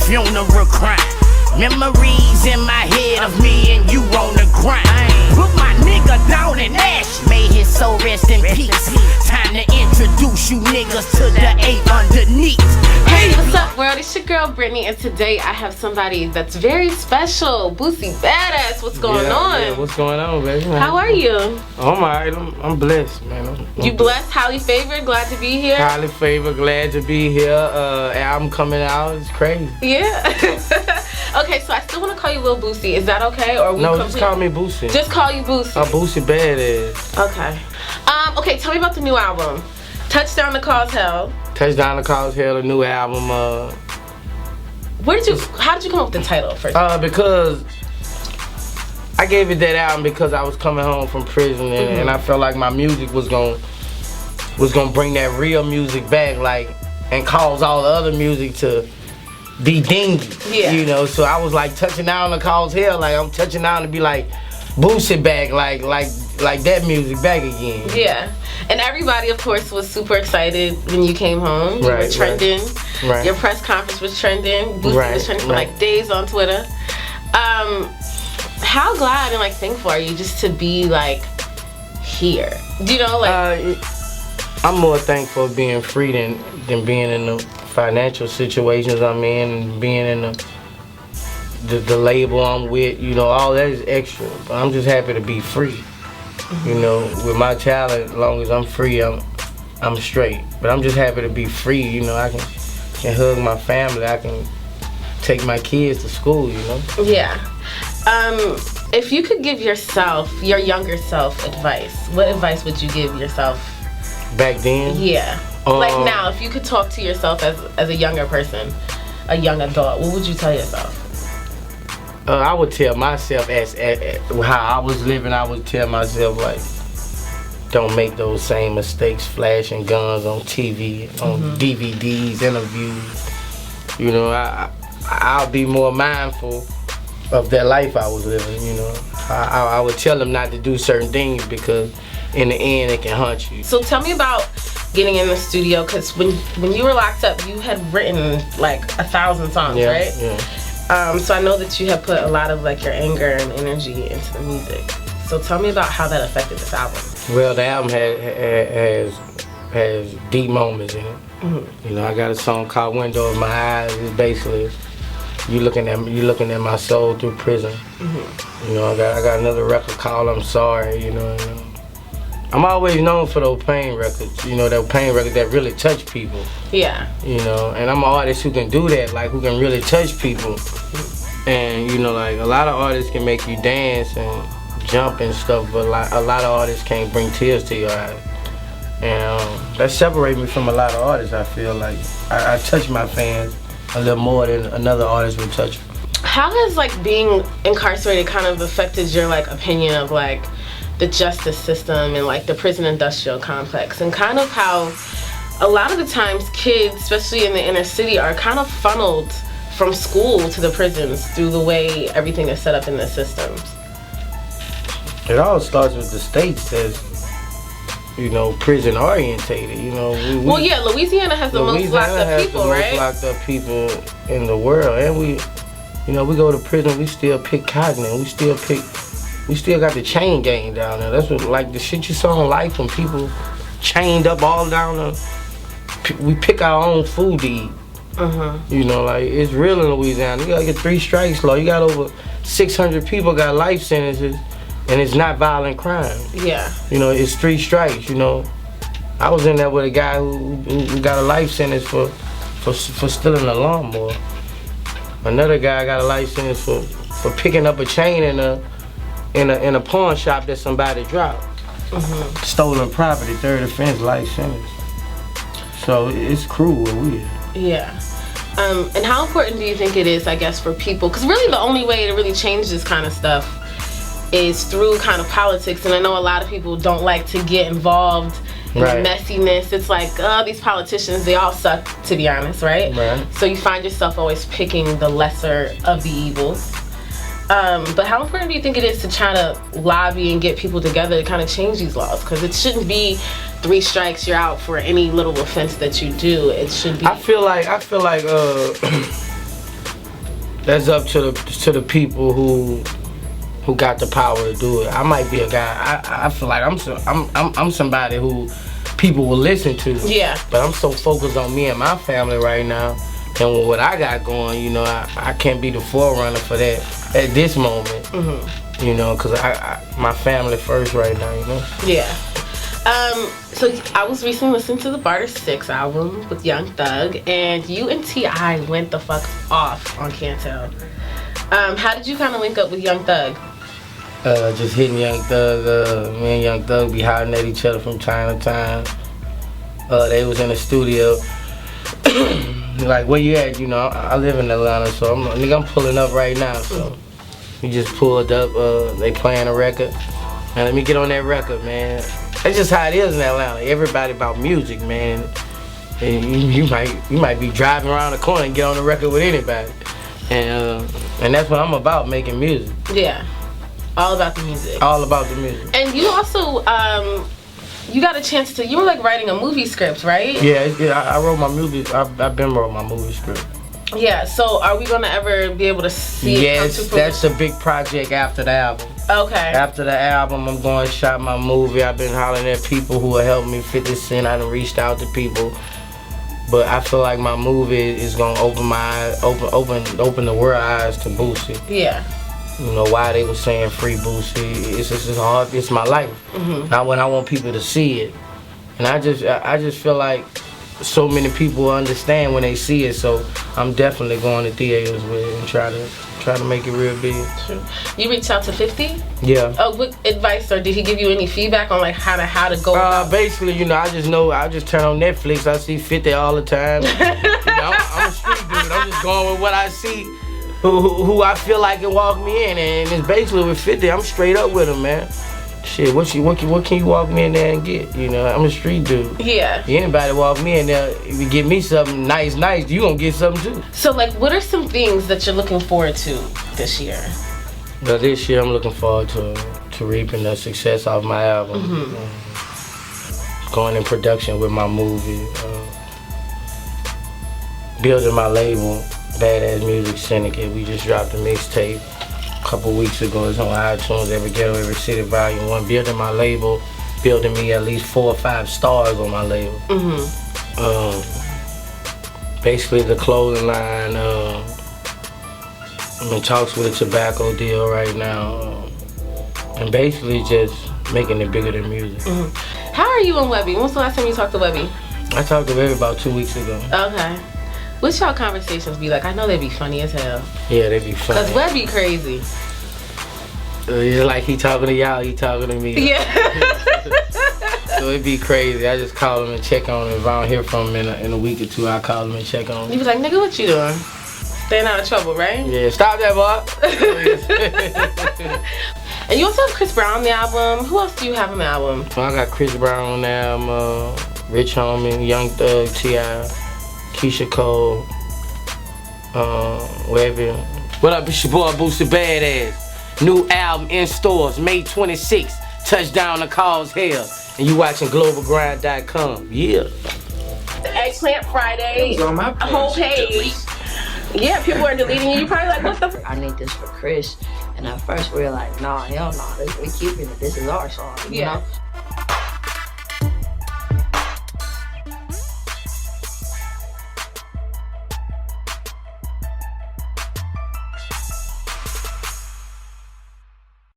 funeral crime. Memories in my head of me and you on the grind. Put my nigga down in ash. May his soul rest in peace. Time to introduce you niggas to the 8 underneath. Hey, what's up world? It's your girl Brittany, and today I have somebody that's very special. Boosie Badazz. What's going on? Yeah, what's going on, baby? How are you? I'm alright. I'm blessed, man. You blessed, highly favored, glad to be here. Highly favored, glad to be here. Album coming out, it's crazy. Yeah. Okay, so I still want to call you Lil Boosie. Is that okay? Or no, just call me Boosie. Just call you Boosie. Boosie Badazz. Okay. Okay, tell me about the new album. Touchdown to Cause Hell. Touchdown to Cause Hell, the new album. How did you come up with the title first? Because I gave it that album because I was coming home from prison and I felt like my music was gonna bring that real music back, like, and cause all the other music to be dingy. Yeah. You know, so I was like touching down to Cause Hell, like I'm touching down to be like Boosie back, like that music back again. Yeah. And everybody, of course, was super excited when you came home. You were trending. Right. Your press conference was trending. Boosie was trending for like days on Twitter. How glad and like thankful are you just to be like here? Do you know, like? I'm more thankful of being free than being in the financial situations I'm in, and being in the label I'm with. You know, all that is extra. But I'm just happy to be free. You know, with my talent, as long as I'm free, I'm straight. But I'm just happy to be free. You know, I can hug my family. I can take my kids to school. You know. Yeah. If you could give yourself, your younger self, advice, what advice would you give yourself? Back then? Yeah. Like now, if you could talk to yourself as a younger person, a young adult, what would you tell yourself? I would tell myself as how I was living. I would tell myself, like, don't make those same mistakes, flashing guns on TV, on DVDs, interviews. You know, I'll be more mindful of that life I was living. You know, I would tell them not to do certain things because in the end it can haunt you. So tell me about getting in the studio, because when you were locked up, you had written like 1,000 songs, right? Yeah. So I know that you have put a lot of like your anger and energy into the music. So tell me about how that affected this album. Well, the album has deep moments in it. You know, I got a song called "Window of My Eyes." It's basically you looking at my soul through prison. You know, I got another record called "I'm Sorry." You know. I'm always known for those pain records, you know, those pain records that really touch people. Yeah. You know, and I'm an artist who can do that, like who can really touch people. And, you know, like a lot of artists can make you dance and jump and stuff, but like a lot of artists can't bring tears to your eyes. And that separates me from a lot of artists, I feel like. I touch my fans a little more than another artist would touch them. How has like being incarcerated kind of affected your like opinion of like the justice system and like the prison industrial complex, and kind of how a lot of the times kids, especially in the inner city, are kind of funneled from school to the prisons through the way everything is set up in the systems? It all starts with the states that's, you know, prison orientated. You know, well, yeah, Louisiana has the most locked up people, right? Louisiana has the most locked up people in the world, and we go to prison, we still pick cotton, and we still got the chain gang down there. That's what, like the shit you saw in Life when people chained up all down there. We pick our own food to eat. You know, like it's real in Louisiana. You gotta get 3 strikes law. You got over 600 people got life sentences, and it's not violent crime. Yeah. You know, it's 3 strikes. You know, I was in there with a guy who got a life sentence for stealing a lawnmower. Another guy got a life sentence for picking up a chain in a pawn shop that somebody dropped. Stolen property, 3rd offense, life sentence. So it's cruel where we are. Yeah. And how important do you think it is, I guess, for people? Because really the only way to really change this kind of stuff is through kind of politics. And I know a lot of people don't like to get involved in the messiness. It's like, oh, these politicians, they all suck, to be honest, right? So you find yourself always picking the lesser of the evils. But how important do you think it is to try to lobby and get people together to kind of change these laws? Because it shouldn't be 3 strikes, you're out for any little offense that you do. It should be. I feel like that's up to the people who got the power to do it. I might be a guy. I feel like I'm somebody who people will listen to. Yeah. But I'm so focused on me and my family right now, and with what I got going, you know, I can't be the forerunner for that at this moment. Mm-hmm. You know, cause my family first right now. You know. Yeah. So I was recently listening to the Barter 6 album with Young Thug, and you and T.I. went the fuck off on Can't Tell. How did you kind of link up with Young Thug? Just hitting Young Thug. Me and Young Thug be hiding at each other from time to time. They was in the studio. Like, where you at? You know, I live in Atlanta, so I'm pulling up right now. So we just pulled up. They playing a record. Man, let me get on that record, man. That's just how it is in Atlanta. Everybody about music, man. And you might be driving around the corner and get on the record with anybody. And that's what I'm about, making music. Yeah. All about the music. All about the music. And you also, you got a chance to, you were like writing a movie script, right? Yeah, I wrote my movie, I've been wrote my movie script. Yeah, so are we gonna ever be able to see it come to fruition? Yes, that's a big project after the album. Okay. After the album, I'm going to shot my movie. I've been hollering at people who will help me 50 Cent. I done reached out to people. But I feel like my movie is gonna open my eyes, open the world eyes to Boosie. Yeah. You know why they were saying free Boosie. It's just hard. It's my life. Mm-hmm. Now when I want people to see it, and I just feel like so many people understand when they see it. So I'm definitely going to theaters with it and try to make it real big. True. You reached out to 50? Yeah. Oh, what advice, or did he give you any feedback on like how to go about? Basically, you know, I just turn on Netflix. I see 50 all the time. You know, I'm a street dude. I'm just going with what I see, who I feel like can walk me in, and it's basically with 50. I'm straight up with him, man. Shit, what can you walk me in there and get? You know, I'm a street dude. Yeah. Anybody walk me in there, if you get me something nice, you gonna get something too. So, like, what are some things that you're looking forward to this year? Well, this year I'm looking forward to reaping the success off my album. Mm-hmm. Going in production with my movie. Building my label, Badass Music Syndicate. We just dropped a mixtape a couple weeks ago. It's on iTunes, every ghetto, every city, volume 1. Building my label, building me at least 4 or 5 stars on my label. Mm-hmm. Basically the clothing line. I'm in talks with a tobacco deal right now. And basically just making it bigger than music. Mm-hmm. How are you and Webby? When was the last time you talked to Webby? I talked to Webby about 2 weeks ago. Okay. What's y'all conversations be like? I know they be funny as hell. Yeah, they be funny. Cause Webby crazy. It's like he talking to y'all, he talking to me. Yeah. So it be crazy. I just call him and check on him. If I don't hear from him in a week or 2, I call him and check on him. You be like, nigga, what you doing? Staying out of trouble, right? Yeah, stop that, boy. And you also have Chris Brown on the album. Who else do you have on the album? Well, I got Chris Brown on the album, Rich Homie, Young Thug, T.I., Keisha Cole, Webby. What up, it's your boy Boosie Badazz. New album in stores, May 26th. Touchdown to cause hell. And you watching Globalgrind.com. Yeah. The Eggplant Friday whole page. Yeah, people are deleting it. You probably like, what the f? I need this for Chris. And at first we were like, nah, hell no. We keeping it. This is our song, you know?